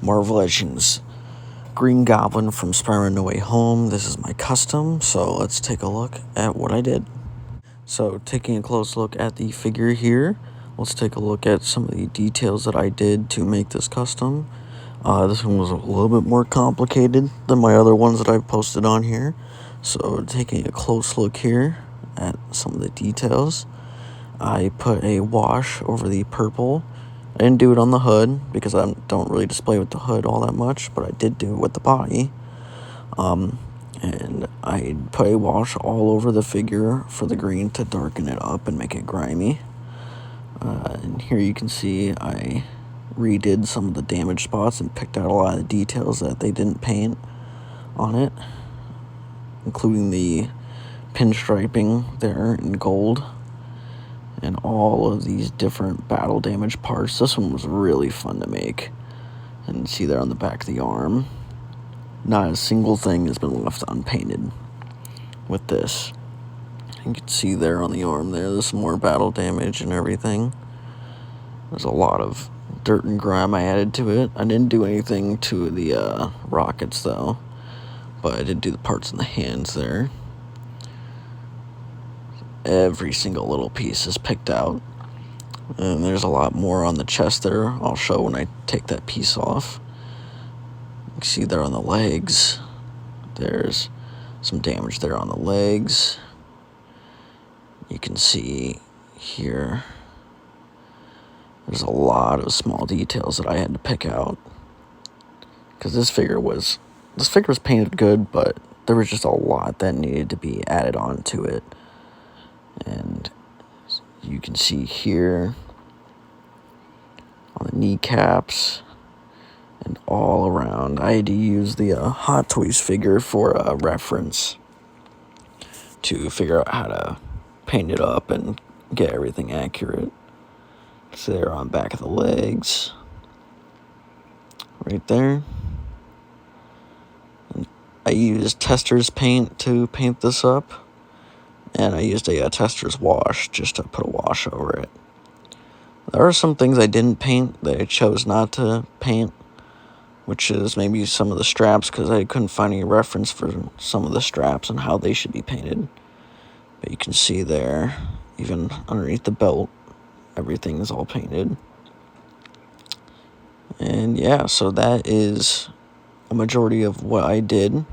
Marvel Legends Green Goblin from Spider-Man No Way Home. This is my custom, so let's take a look at what I did. So taking a close look at the figure here, let's take a look at some of the details that I did to make this custom. This one was a little bit more complicated than my other ones that I've posted on here. So taking a close look here at some of the details, I put a wash over the purple. I didn't do it on the hood because I don't really display with the hood all that much, but I did do it with the body. And I put a wash all over the figure for the green to darken it up and make it grimy. And here you can see I redid some of the damage spots and picked out a lot of the details that they didn't paint on it, including the pinstriping there in gold and all of these different battle damage parts. This one was really fun to make. And see there on the back of the arm, not a single thing has been left unpainted with this. You can see there on the arm there's some more battle damage and everything. There's a lot of dirt and grime I added to it. I didn't do anything to the rockets though, but I did do the parts in the hands there. Every single little piece is picked out. And there's a lot more on the chest there. I'll show when I take that piece off. You can see there on the legs. There's some damage there on the legs. You can see here. There's a lot of small details that I had to pick out. Because this figure was painted good, but there was just a lot that needed to be added on to it. And you can see here on the kneecaps and all around. I had to use the Hot Toys figure for a reference to figure out how to paint it up and get everything accurate. So there on the back of the legs, right there. And I used Testors paint to paint this up. And I used a Testors wash just to put a wash over it. There are some things I didn't paint that I chose not to paint, which is maybe some of the straps, because I couldn't find any reference for some of the straps and how they should be painted. But you can see there, even underneath the belt, everything is all painted. And yeah, so that is a majority of what I did,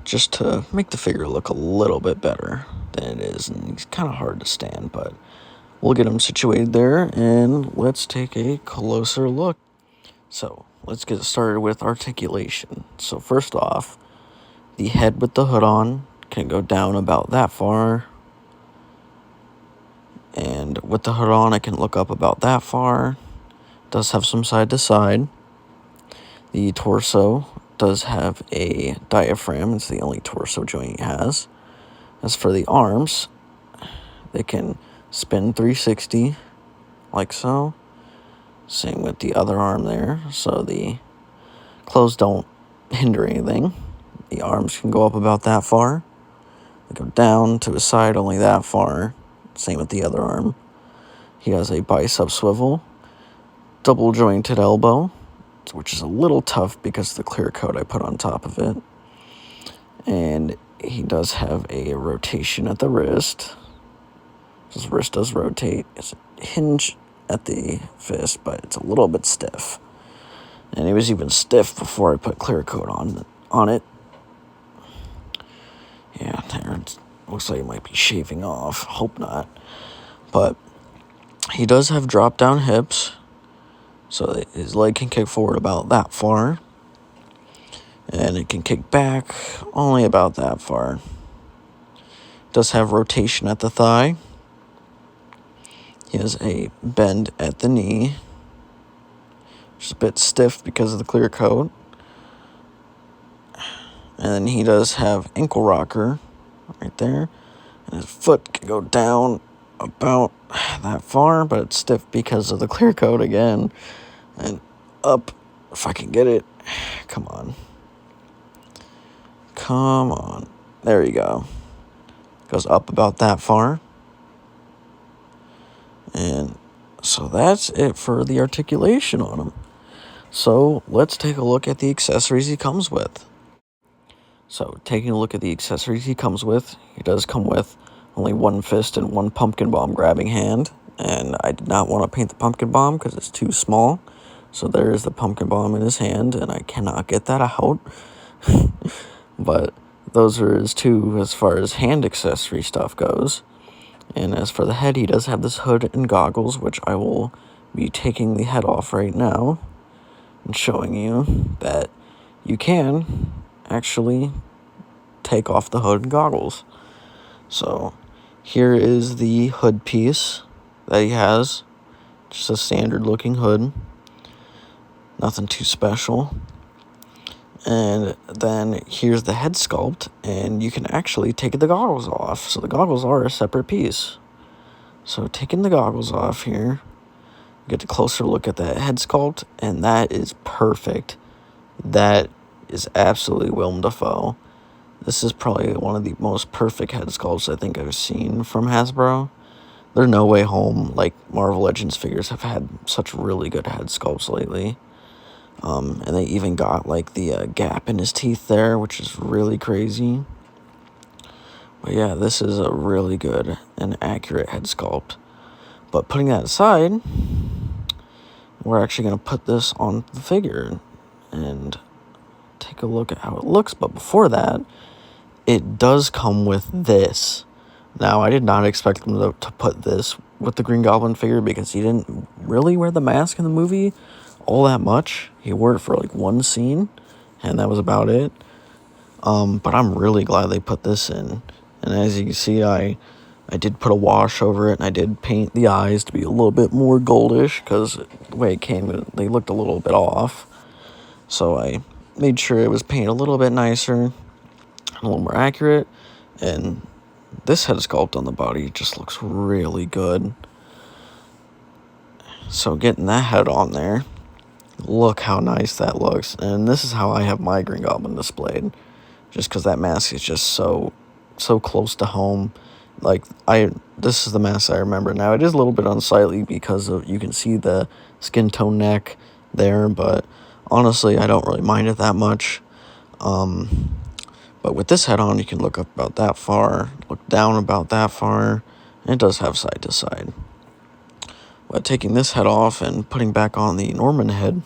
just to make the figure look a little bit better than it is. And he's kind of hard to stand, but we'll get him situated there, and let's take a closer look. So let's get started with articulation. So first off, the head with the hood on can go down about that far. And with the hood on, I can look up about that far. It does have some side to side. The torso does have a diaphragm. It's the only torso joint he has. As for the arms, they can spin 360, like so. Same with the other arm there. So the clothes don't hinder anything. The arms can go up about that far. They go down to his side only that far. Same with the other arm. He has a bicep swivel, double jointed elbow, which is a little tough because of the clear coat I put on top of it. And he does have a rotation at the wrist. His wrist does rotate. It's a hinge at the fist, but it's a little bit stiff. And it was even stiff before I put clear coat on it. Yeah, there it looks like it might be shaving off. Hope not. But he does have drop down hips, so that his leg can kick forward about that far. And it can kick back only about that far. Does have rotation at the thigh. He has a bend at the knee, which is a bit stiff because of the clear coat. And then he does have ankle rocker right there. And his foot can go down about that far, but it's stiff because of the clear coat again. And up, if I can get it. Come on. There you go. Goes up about that far. And so that's it for the articulation on him. So let's take a look at the accessories he comes with. So taking a look at the accessories he comes with, he does come with only one fist and one pumpkin bomb grabbing hand. And I did not want to paint the pumpkin bomb because it's too small. So there is the pumpkin bomb in his hand, and I cannot get that out. But those are his two as far as hand accessory stuff goes. And as for the head, he does have this hood and goggles, which I will be taking the head off right now and showing you that you can actually take off the hood and goggles. So here is the hood piece that he has. Just a standard looking hood. Nothing too special. And then here's the head sculpt, and you can actually take the goggles off. So the goggles are a separate piece. So taking the goggles off here, get a closer look at that head sculpt, and that is perfect. That is absolutely Willem Dafoe. This is probably one of the most perfect head sculpts I think I've seen from Hasbro. There's No Way Home, like Marvel Legends figures, have had such really good head sculpts lately. And they even got like the gap in his teeth there, which is really crazy. But yeah, this is a really good and accurate head sculpt. But putting that aside, we're actually going to put this on the figure and take a look at how it looks. But before that, it does come with this. Now, I did not expect them to put this with the Green Goblin figure because he didn't really wear the mask in the movie all that much. He wore it for like one scene, and that was about it. But I'm really glad they put this in. And as you can see, I did put a wash over it, and I did paint the eyes to be a little bit more goldish because the way it came, they looked a little bit off. So I made sure it was painted a little bit nicer, a little more accurate, and this head sculpt on the body just looks really good. So getting that head on there, look how nice that looks. And this is how I have my Green Goblin displayed, just because that mask is just so close to home. Like, this is the mask I remember. Now, it is a little bit unsightly because you can see the skin tone neck there, but honestly, I don't really mind it that much. But with this head on, you can look up about that far, look down about that far, and it does have side to side. But taking this head off and putting back on the Norman head,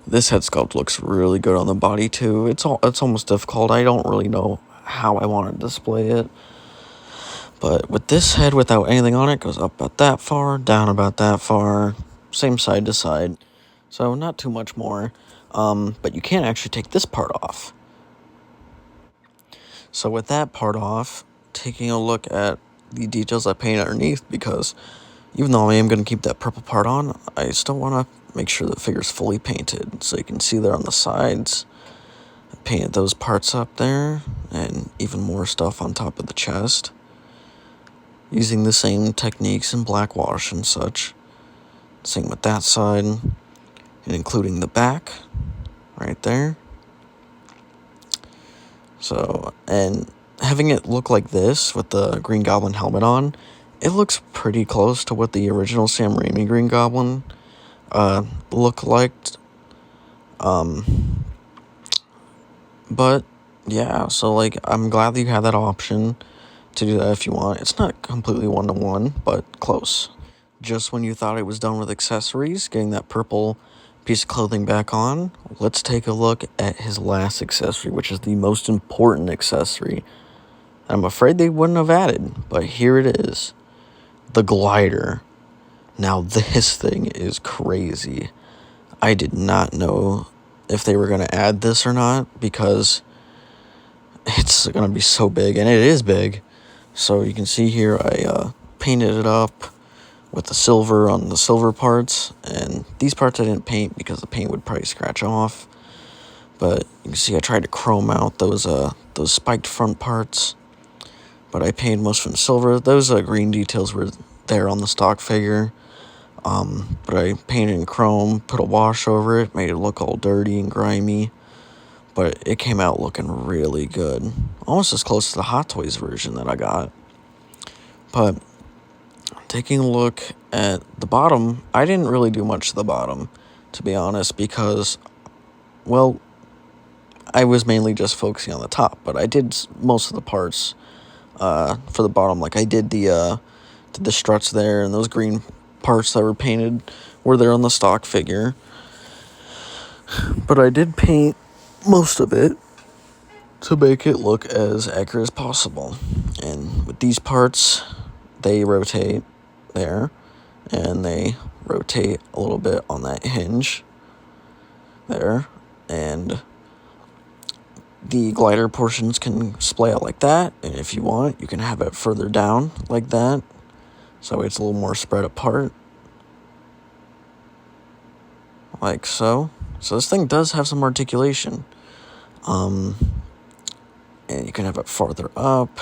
this head sculpt looks really good on the body too. It's almost difficult. I don't really know how I want to display it. But with this head without anything on it, goes up about that far, down about that far, same side to side. So not too much more. But you can actually take this part off. So with that part off, taking a look at the details I painted underneath, because even though I am going to keep that purple part on, I still want to make sure the figure's fully painted. So you can see there on the sides, I painted those parts up there, and even more stuff on top of the chest, using the same techniques in black wash and such. Same with that side, and including the back, right there. So, and having it look like this with the Green Goblin helmet on, it looks pretty close to what the original Sam Raimi Green Goblin looked like. But yeah, so like, I'm glad that you have that option to do that if you want. It's not completely one-to-one, but close. Just when you thought it was done with accessories, getting that purple piece of clothing back on, let's take a look at his last accessory, which is the most important accessory. I'm afraid they wouldn't have added, but here it is. The glider. Now this thing is crazy. I did not know if they were going to add this or not, because it's going to be so big, and it is big. So you can see here I painted it up with the silver on the silver parts, and these parts I didn't paint because the paint would probably scratch off. But you can see I tried to chrome out those spiked front parts, but I painted most of them silver. Those green details were there on the stock figure, but I painted in chrome, put a wash over it, made it look all dirty and grimy, but it came out looking really good, almost as close to the Hot Toys version that I got. But taking a look at the bottom, I didn't really do much to the bottom. to be honest, because, well, I was mainly just focusing on the top, but I did most of the parts for the bottom. Like, I did the struts there, and those green parts that were painted were there on the stock figure. But I did paint most of it to make it look as accurate as possible. And with these parts, they rotate there, and they rotate a little bit on that hinge there, and the glider portions can splay out like that, and if you want, you can have it further down like that, so it's a little more spread apart, like so. So this thing does have some articulation, and you can have it farther up.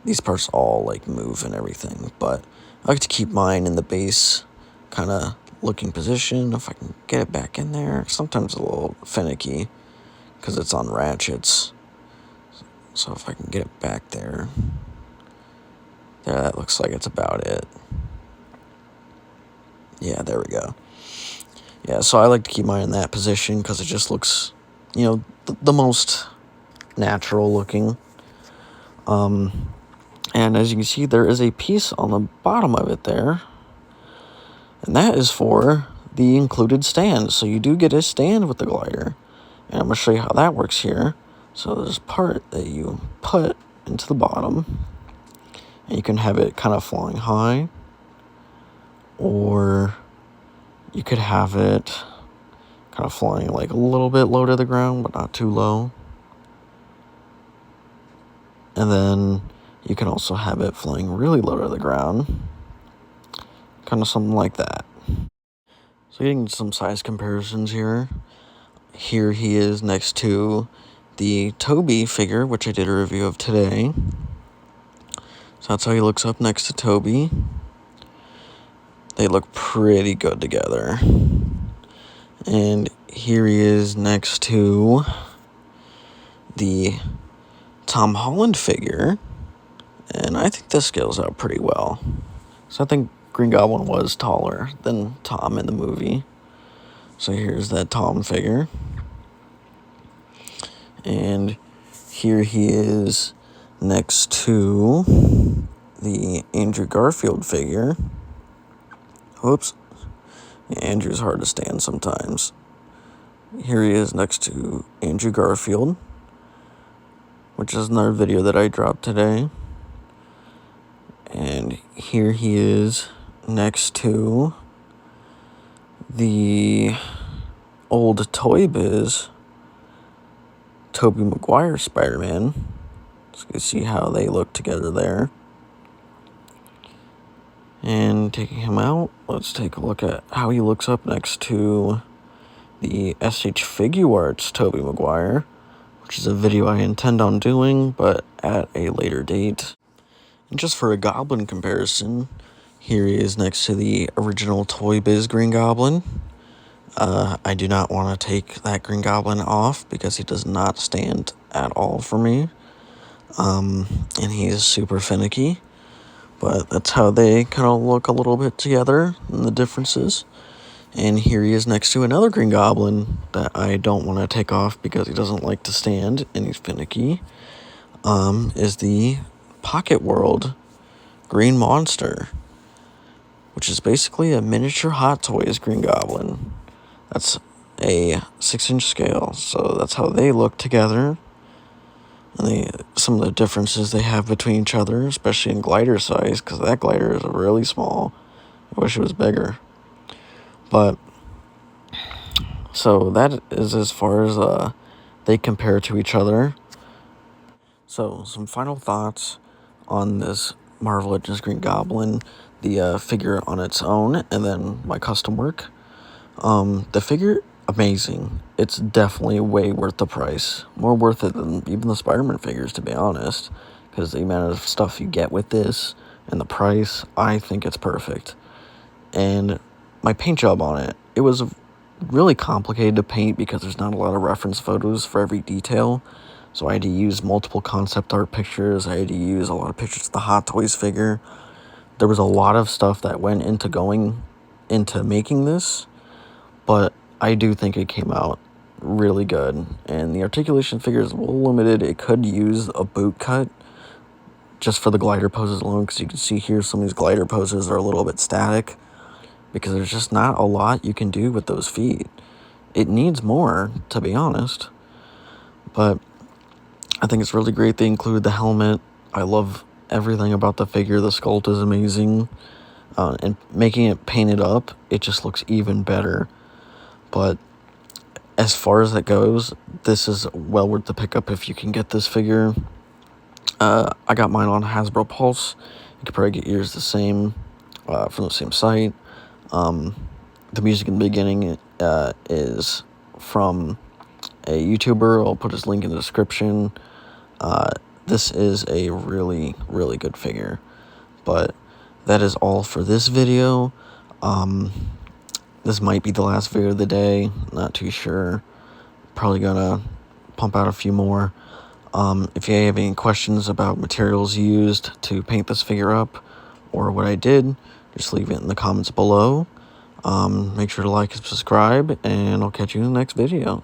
These parts all like move and everything, but I like to keep mine in the base kind of looking position. If I can get it back in there, sometimes a little finicky because it's on ratchets. So if I can get it back there, that looks like it's about it. Yeah, there we go. Yeah, so I like to keep mine in that position because it just looks, the most natural looking. And as you can see, there is a piece on the bottom of it there, and that is for the included stand. So you do get a stand with the glider, and I'm going to show you how that works here. So there's a part that you put into the bottom, and you can have it kind of flying high, or you could have it kind of flying like a little bit low to the ground, but not too low. And then you can also have it flying really low to the ground, kind of something like that. So getting some size comparisons here. Here he is next to the Toby figure, which I did a review of today. So that's how he looks up next to Toby. They look pretty good together. And here he is next to the Tom Holland figure. And I think this scales out pretty well. So I think Green Goblin was taller than Tom in the movie. So here's that Tom figure. And here he is next to the Andrew Garfield figure. Oops. Yeah, Andrew's hard to stand sometimes. Here he is next to Andrew Garfield, which is another video that I dropped today. And here he is next to the old Toy Biz Tobey Maguire Spider-Man. So you can see how they look together there. And taking him out, let's take a look at how he looks up next to the SH Figuarts Tobey Maguire, which is a video I intend on doing, but at a later date. And just for a Goblin comparison, here he is next to the original Toy Biz Green Goblin. I do not want to take that Green Goblin off because he does not stand at all for me. And he is super finicky. But that's how they kind of look a little bit together and the differences. And here he is next to another Green Goblin that I don't want to take off because he doesn't like to stand and he's finicky. Is the Pocket World Green Monster, which is basically a miniature Hot Toys Green Goblin. That's a 6-inch scale, so that's how they look together. And some of the differences they have between each other, especially in glider size, because that glider is really small. I wish it was bigger. But, so that is as far as they compare to each other. So, some final thoughts on this Marvel Legends Green Goblin, the figure on its own, and then my custom work. The figure, amazing. It's definitely way worth the price. More worth it than even the Spider-Man figures, to be honest. Because the amount of stuff you get with this and the price, I think it's perfect. And my paint job on it, it was really complicated to paint because there's not a lot of reference photos for every detail. So I had to use multiple concept art pictures. I had to use a lot of pictures of the Hot Toys figure. There was a lot of stuff that went into making this. but I do think it came out really good. And the articulation figure is a little limited. It could use a boot cut just for the glider poses alone, because you can see here some of these glider poses are a little bit static, because there's just not a lot you can do with those feet. It needs more, to be honest. But I think it's really great they include the helmet. I love everything about the figure. The sculpt is amazing. And making it painted up, it just looks even better. But as far as it goes, this is well worth the pickup if you can get this figure. I got mine on Hasbro Pulse. You could probably get yours the same, from the same site. The music in the beginning is from a YouTuber. I'll put his link in the description. This is a really, really good figure. But that is all for this video. This might be the last video of the day. Not too sure. Probably gonna pump out a few more. If you have any questions about materials used to paint this figure up, or what I did, just leave it in the comments below. Make sure to like and subscribe, and I'll catch you in the next video.